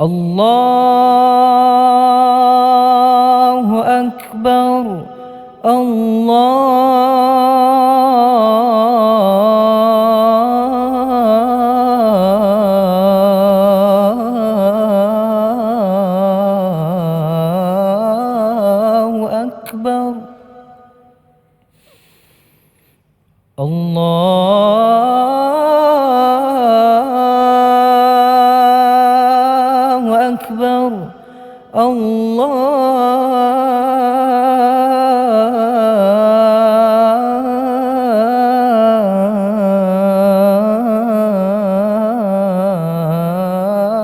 الله أكبر. الله أكبر. الله أكبر.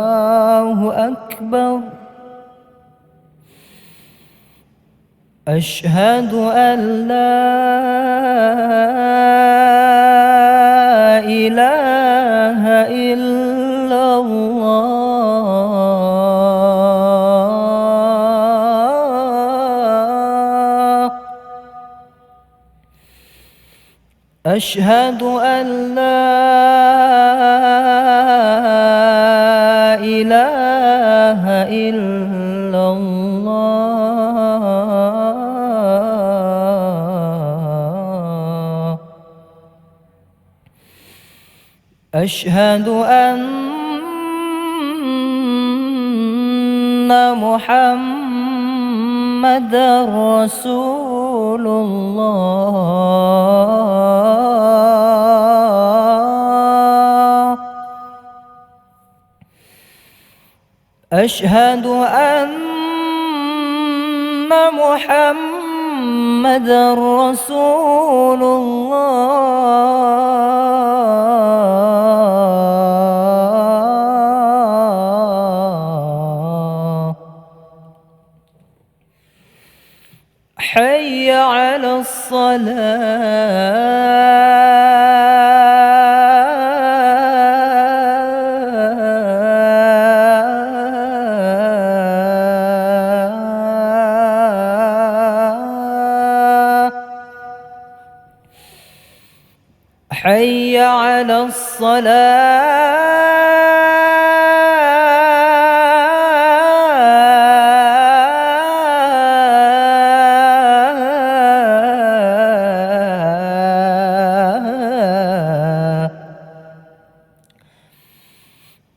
الله أكبر. أشهد أن لا إله إلا الله. أشهد أن لا إله إلا الله. أشهد أن محمدًا رسول الله. أشهد أن محمدًا رسول الله. حي على الصلاة. حي على الصلاة.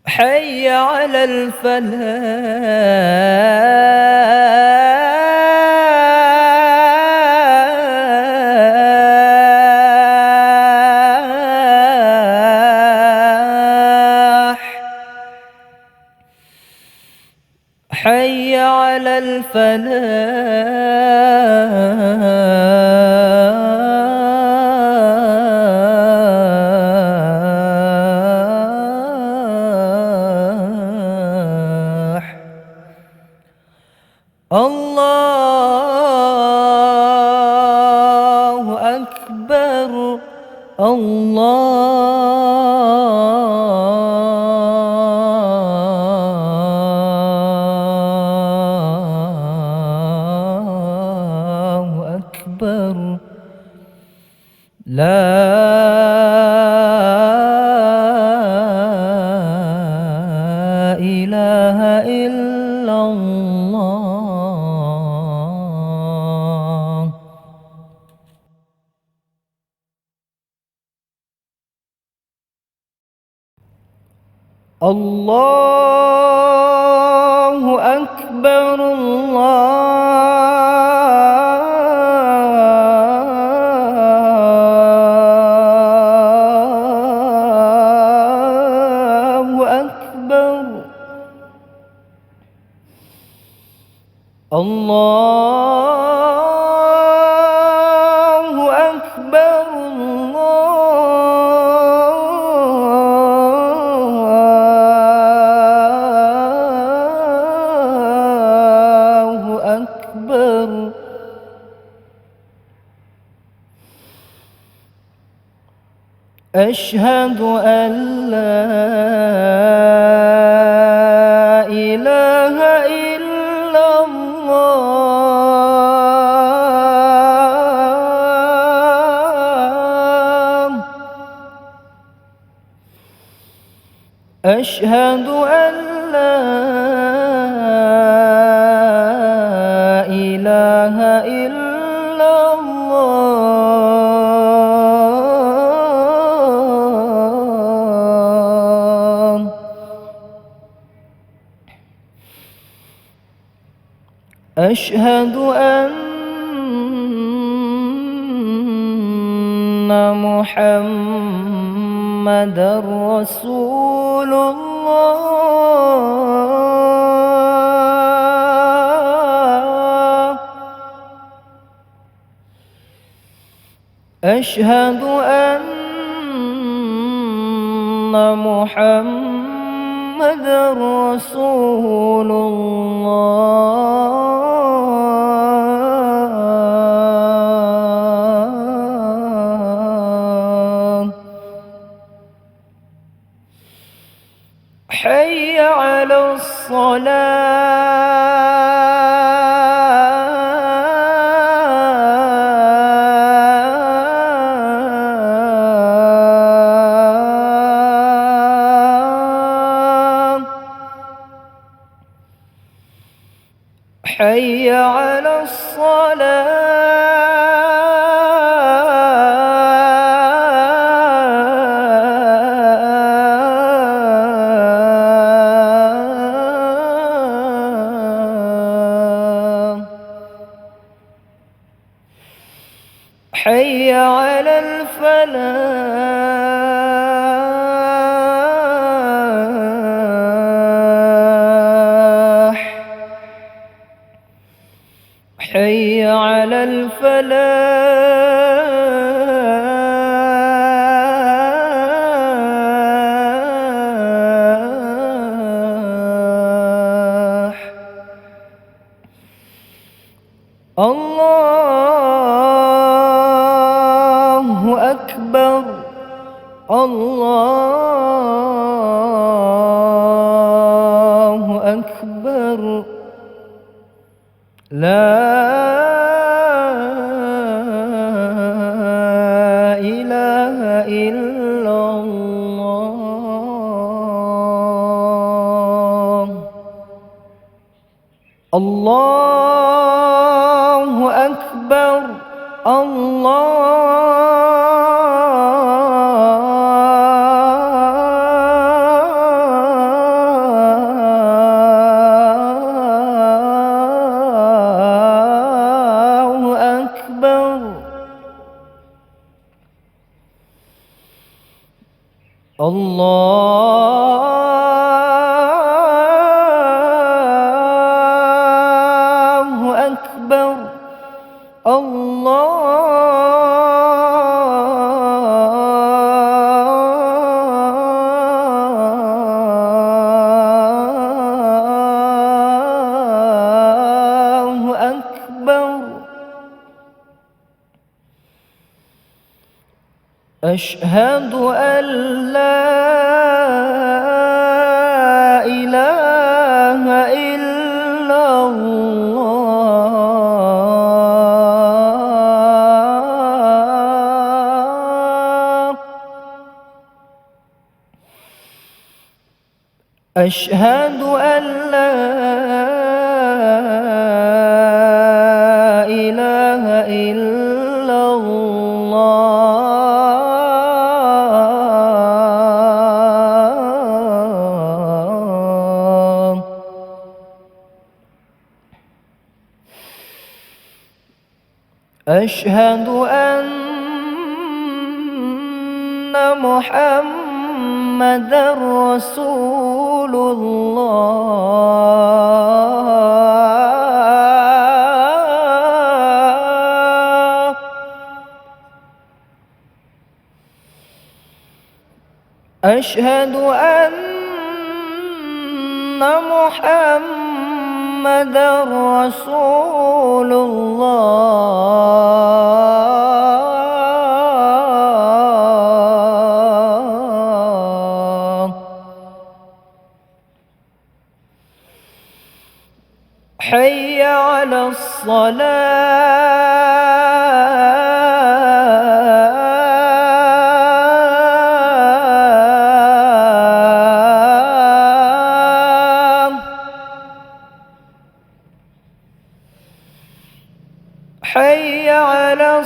حي على الفلاح. حي على الفلاح. الله أكبر. الله أكبر. لا إله إلا الله. الله أكبر. الله أكبر. الله أكبر. الله أكبر. أشهد أن لا إله إلا الله. أشهد أن لا أشهد أن محمدًا رسول الله. أشهد أن محمدًا رسول الله. حي على الصلاة. حي على الصلاة. حي على الفلاح. حي على الفلاح. الله أكبر. الله أكبر. لا إله إلا الله. الله أكبر. الله أكبر. الله أكبر. الله أكبر. أشهد أن لا إله إلا الله. أشهد أن لا إله إلا الله. أشهد أن محمدًا رسول الله. أشهد أن محمدًا رسول الله. حي على الصلاة. حي على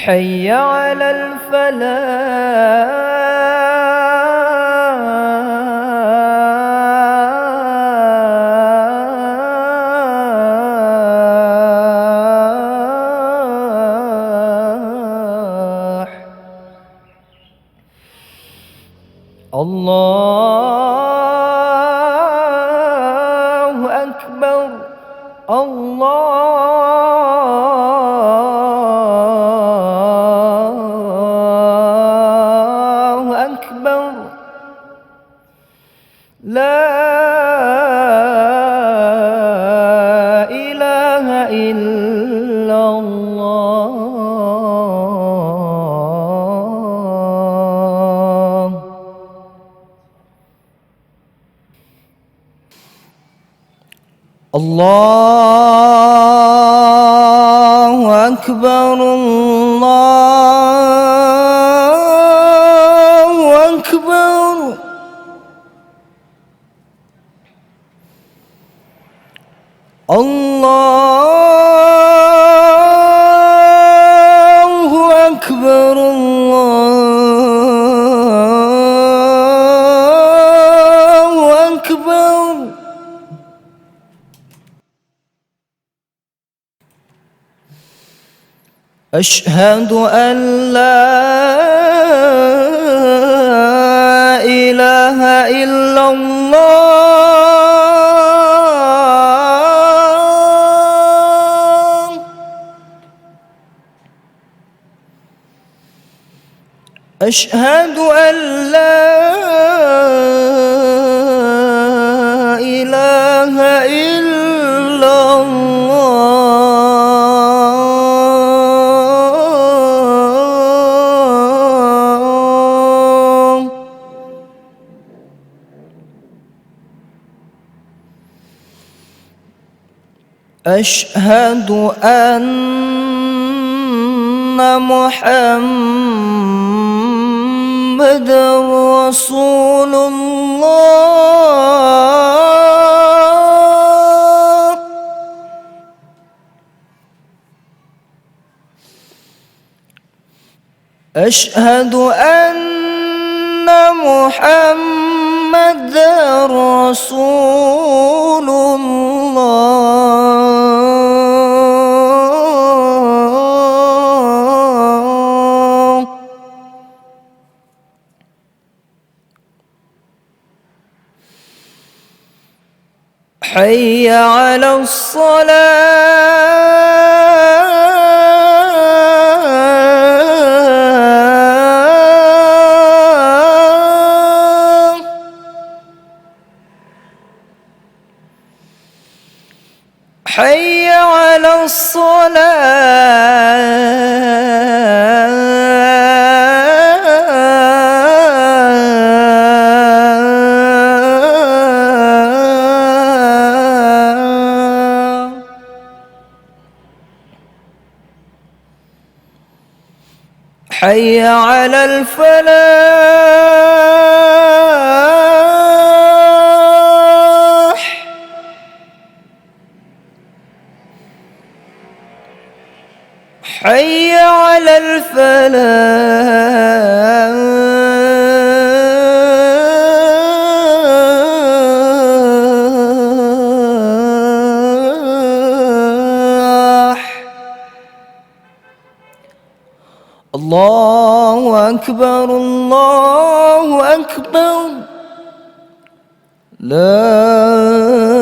حي على الفلاح. الله أكبر، الله أكبر، لا إله إلا الله. الله أكبر، الله أكبر، الله أكبر، الله أكبر. أشهد أن لا إله إلا الله. أشهد أن لا إله إلا الله. أشهد أن محمدًا رسول الله. أشهد أن محمدًا رسول الله. حي على الصلاة. حي على الصلاة. حي على الفلاح. حي على الفلاح. الله أكبر، الله أكبر، لا